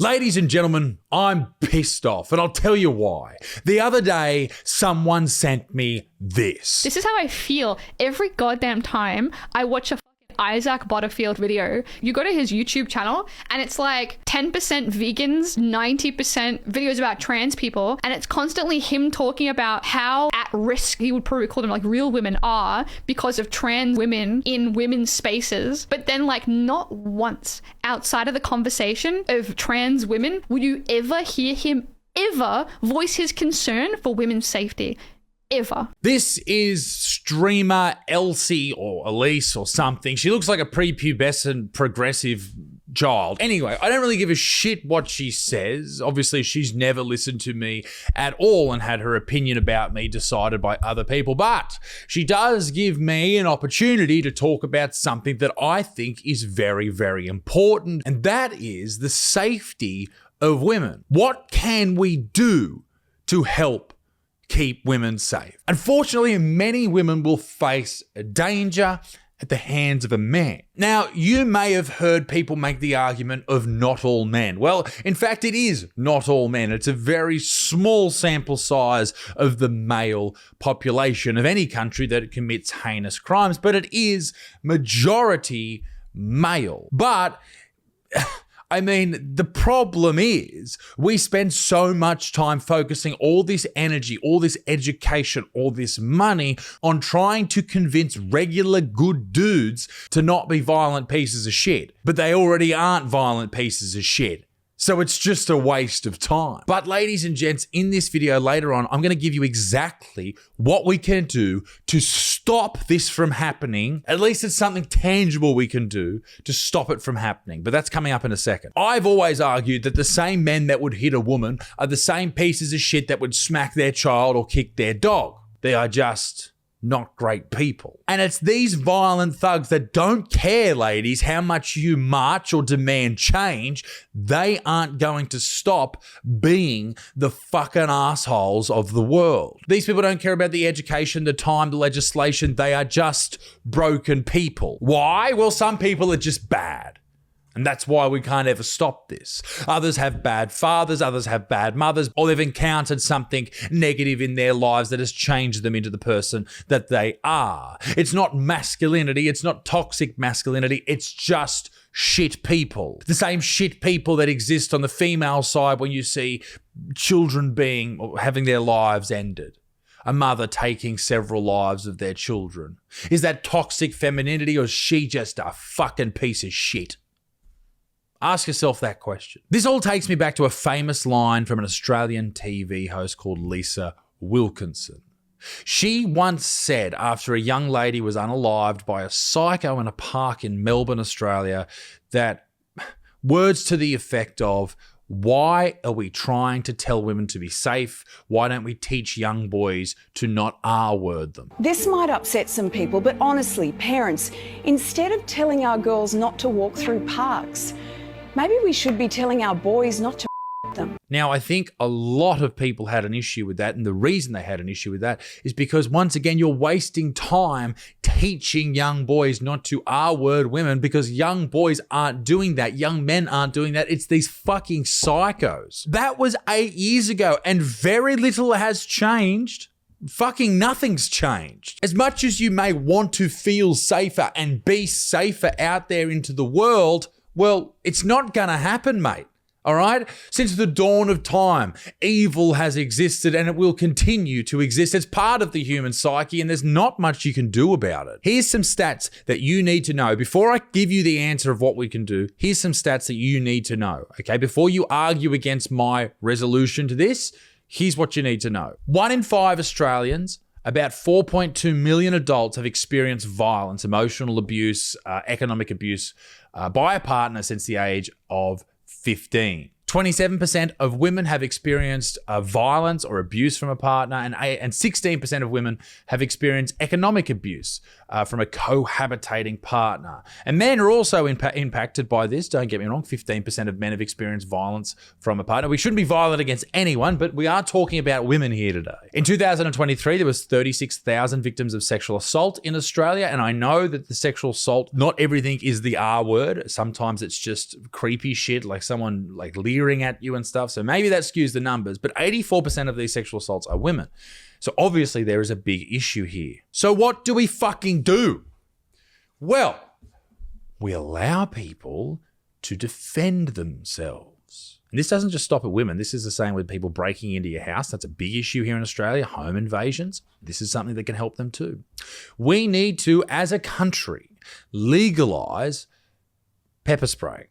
Ladies and gentlemen, I'm pissed off, and I'll tell you why. The other day, someone sent me this. This is how I feel every goddamn time I watch a Isaac Butterfield video. You go to his YouTube channel and it's like 10% vegans, 90% videos about trans people, and it's constantly him talking about how at risk, he would probably call them like real women, are because of trans women in women's spaces. But then like not once outside of the conversation of trans women will you ever hear him ever voice his concern for women's safety. Ever. This is streamer Elsie or Elise or something. She looks like a prepubescent progressive child. Anyway, I don't really give a shit what she says. Obviously, she's never listened to me at all and had her opinion about me decided by other people. But she does give me an opportunity to talk about something that I think is very, very important, and that is the safety of women. What can we do to help keep women safe? Unfortunately, many women will face a danger at the hands of a man. Now, you may have heard people make the argument of not all men. Well, in fact, it is not all men. It's a very small sample size of the male population of any country that commits heinous crimes, but it is majority male. But I mean, the problem is we spend so much time focusing all this energy, all this education, all this money on trying to convince regular good dudes to not be violent pieces of shit. But they already aren't violent pieces of shit. So it's just a waste of time. But ladies and gents, in this video later on, I'm going to give you exactly what we can do to stop this from happening. At least it's something tangible we can do to stop it from happening. But that's coming up in a second. I've always argued that the same men that would hit a woman are the same pieces of shit that would smack their child or kick their dog. They are just not great people. And it's these violent thugs that don't care, ladies, how much you march or demand change. They aren't going to stop being the fucking assholes of the world. These people don't care about the education, the time, the legislation. They are just broken people. Why? Well, some people are just bad. And that's why we can't ever stop this. Others have bad fathers, others have bad mothers, or they've encountered something negative in their lives that has changed them into the person that they are. It's not masculinity, it's not toxic masculinity, it's just shit people. The same shit people that exist on the female side when you see children being or having their lives ended. A mother taking several lives of their children. Is that toxic femininity or is she just a fucking piece of shit? Ask yourself that question. This all takes me back to a famous line from an Australian TV host called Lisa Wilkinson. She once said after a young lady was unalived by a psycho in a park in Melbourne, Australia, that words to the effect of, why are we trying to tell women to be safe? Why don't we teach young boys to not R-word them? This might upset some people, but honestly, parents, instead of telling our girls not to walk through parks, maybe we should be telling our boys not to them. Now, I think a lot of people had an issue with that, and the reason they had an issue with that is because, once again, you're wasting time teaching young boys not to R-word women because young boys aren't doing that. Young men aren't doing that. It's these fucking psychos. That was 8 years ago, and very little has changed. Fucking nothing's changed. As much as you may want to feel safer and be safer out there into the world, well, it's not going to happen, mate. All right? Since the dawn of time, evil has existed and it will continue to exist. It's part of the human psyche and there's not much you can do about it. Here's some stats that you need to know. Before I give you the answer of what we can do, here's some stats that you need to know, okay? Before you argue against my resolution to this, here's what you need to know. 1 in 5 Australians, about 4.2 million adults have experienced violence, emotional abuse, economic abuse by a partner since the age of 15. 27% of women have experienced violence or abuse from a partner, and 16% of women have experienced economic abuse from a cohabitating partner. And men are also impacted by this. Don't get me wrong, 15% of men have experienced violence from a partner. We shouldn't be violent against anyone, but we are talking about women here today. In 2023, there was 36,000 victims of sexual assault in Australia, and I know that the sexual assault, not everything is the R word. Sometimes it's just creepy shit, like someone like leering swearing at you and stuff. So maybe that skews the numbers, but 84% of these sexual assaults are women. So obviously there is a big issue here. So what do we fucking do? Well, we allow people to defend themselves. And this doesn't just stop at women. This is the same with people breaking into your house. That's a big issue here in Australia. Home invasions. This is something that can help them too. We need to, as a country, legalize pepper spray.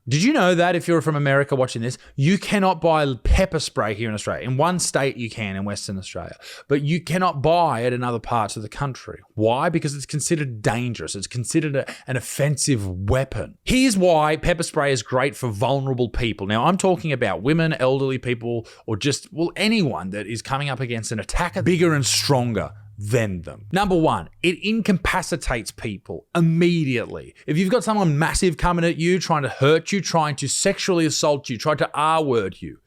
Did you know that if you're from America watching this, you cannot buy pepper spray here in Australia? In one state you can, in Western Australia, but you cannot buy it in other parts of the country. Why? Because it's considered dangerous. It's considered an offensive weapon. Here's why pepper spray is great for vulnerable people. Now, I'm talking about women, elderly people, or just, well, anyone that is coming up against an attacker bigger and stronger than them. Number one, it incapacitates people immediately. If you've got someone massive coming at you, trying to hurt you, trying to sexually assault you, trying to R-word you,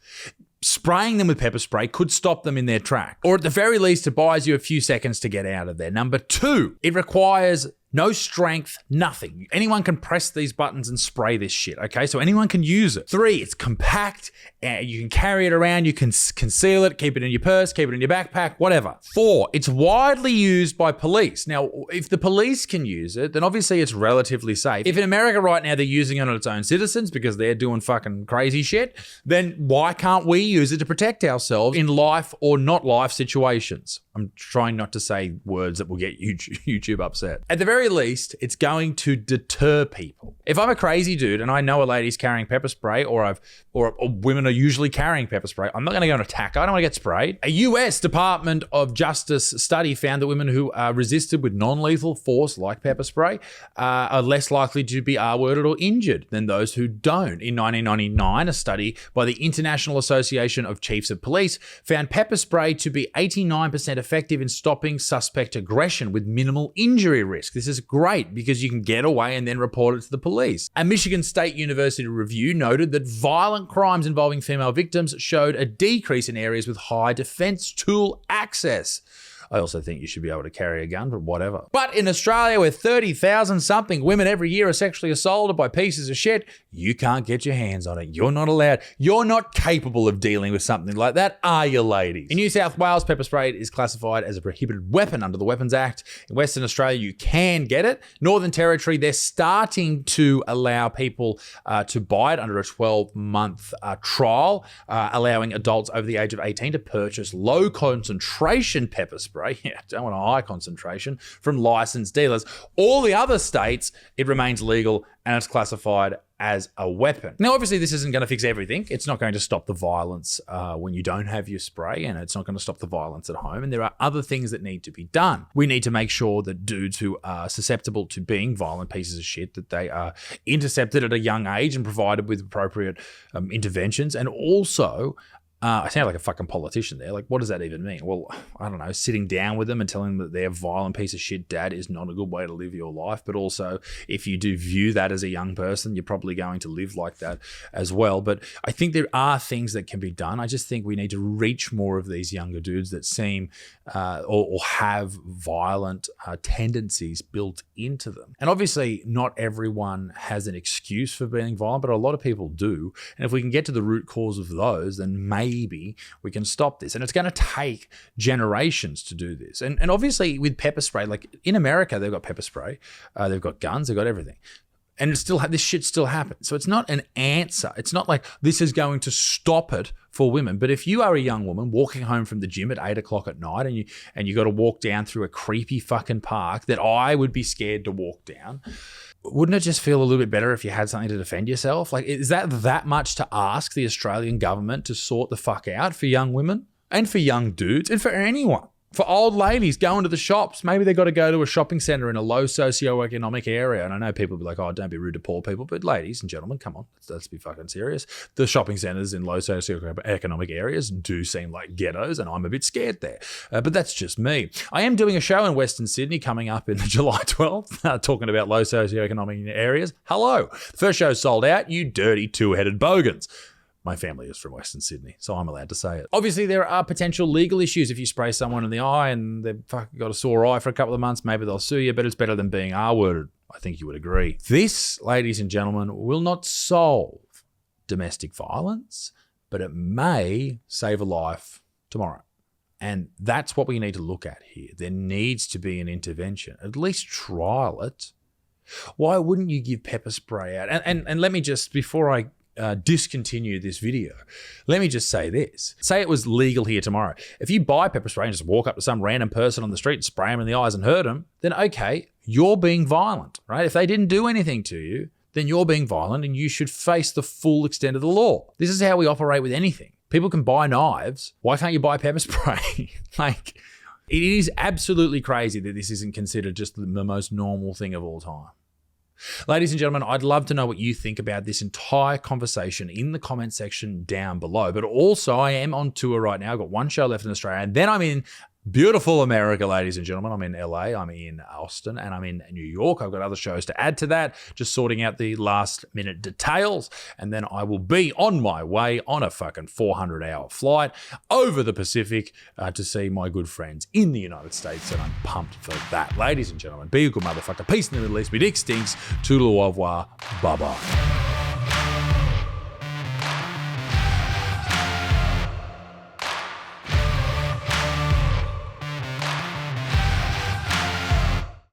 spraying them with pepper spray could stop them in their track. Or at the very least, it buys you a few seconds to get out of there. Number two, it requires no strength, nothing. Anyone can press these buttons and spray this shit, okay? So anyone can use it. Three, it's compact. You can carry it around. You can conceal it, keep it in your purse, keep it in your backpack, whatever. Four, it's widely used by police. Now, if the police can use it, then obviously it's relatively safe. If in America right now they're using it on its own citizens because they're doing fucking crazy shit, then why can't we use it to protect ourselves in life or not life situations? I'm trying not to say words that will get YouTube upset. At the very least, it's going to deter people. If I'm a crazy dude and I know a lady's carrying pepper spray or women are usually carrying pepper spray, I'm not going to go and attack her. I don't want to get sprayed. A US Department of Justice study found that women who are resisted with non-lethal force like pepper spray are less likely to be R-worded or injured than those who don't. In 1999, a study by the International Association of Chiefs of Police found pepper spray to be 89% effective in stopping suspect aggression with minimal injury risk. This is great because you can get away and then report it to the police. A Michigan State University review noted that violent crimes involving female victims showed a decrease in areas with high defense tool access. I also think you should be able to carry a gun, but whatever. But in Australia, where 30,000 something women every year are sexually assaulted by pieces of shit, you can't get your hands on it. You're not allowed. You're not capable of dealing with something like that, are you, ladies? In New South Wales, pepper spray is classified as a prohibited weapon under the Weapons Act. In Western Australia, you can get it. Northern Territory, they're starting to allow people to buy it under a 12-month trial, allowing adults over the age of 18 to purchase low concentration pepper spray. Yeah, don't want a high concentration from licensed dealers. All the other states, it remains legal and it's classified as a weapon. Now, obviously, this isn't going to fix everything. It's not going to stop the violence when you don't have your spray, and it's not going to stop the violence at home. And there are other things that need to be done. We need to make sure that dudes who are susceptible to being violent pieces of shit, that they are intercepted at a young age and provided with appropriate interventions. And also, I sound like a fucking politician there. Like, what does that even mean? Well, I don't know, sitting down with them and telling them that their violent piece of shit dad is not a good way to live your life. But also, if you do view that as a young person, you're probably going to live like that as well. But I think there are things that can be done. I just think we need to reach more of these younger dudes that seem or have violent tendencies built into them. And obviously, not everyone has an excuse for being violent, but a lot of people do. And if we can get to the root cause of those, then maybe we can stop this. And it's going to take generations to do this. And obviously with pepper spray, like in America, they've got pepper spray, they've got guns, they've got everything. And it's still this shit still happens. So it's not an answer. It's not like this is going to stop it for women. But if you are a young woman walking home from the gym at 8 o'clock at night and you got to walk down through a creepy fucking park that I would be scared to walk down, wouldn't it just feel a little bit better if you had something to defend yourself? Like, is that much to ask the Australian government to sort the fuck out for young women and for young dudes and for anyone? For old ladies going to the shops, maybe they got to go to a shopping centre in a low socioeconomic area. And I know people will be like, oh, don't be rude to poor people. But ladies and gentlemen, come on, let's be fucking serious. The shopping centres in low socioeconomic areas do seem like ghettos, and I'm a bit scared there. But that's just me. I am doing a show in Western Sydney coming up in July 12th, talking about low socioeconomic areas. Hello. The first show sold out, you dirty two-headed bogans. My family is from Western Sydney, so I'm allowed to say it. Obviously, there are potential legal issues if you spray someone in the eye and they've fucking got a sore eye for a couple of months. Maybe they'll sue you, but it's better than being R-worded. I think you would agree. This, ladies and gentlemen, will not solve domestic violence, but it may save a life tomorrow. And that's what we need to look at here. There needs to be an intervention. At least trial it. Why wouldn't you give pepper spray out? And let me just, before I discontinue this video, let me just say this. Say it was legal here tomorrow. If you buy pepper spray and just walk up to some random person on the street and spray them in the eyes and hurt them, then okay, you're being violent, right? If they didn't do anything to you, then you're being violent and you should face the full extent of the law. This is how we operate with anything. People can buy knives. Why can't you buy pepper spray? Like, it is absolutely crazy that this isn't considered just the most normal thing of all time. Ladies and gentlemen, I'd love to know what you think about this entire conversation in the comment section down below. But also, I am on tour right now. I've got one show left in Australia, and then I'm in beautiful America, ladies and gentlemen. I'm in LA, I'm in Austin, and I'm in New York. I've got other shows to add to that, just sorting out the last minute details. And then I will be on my way on a fucking 400-hour flight over the Pacific to see my good friends in the United States. And I'm pumped for that. Ladies and gentlemen, be a good motherfucker. Peace in the Middle East. Me dick stinks. Toodle au revoir. Bye-bye.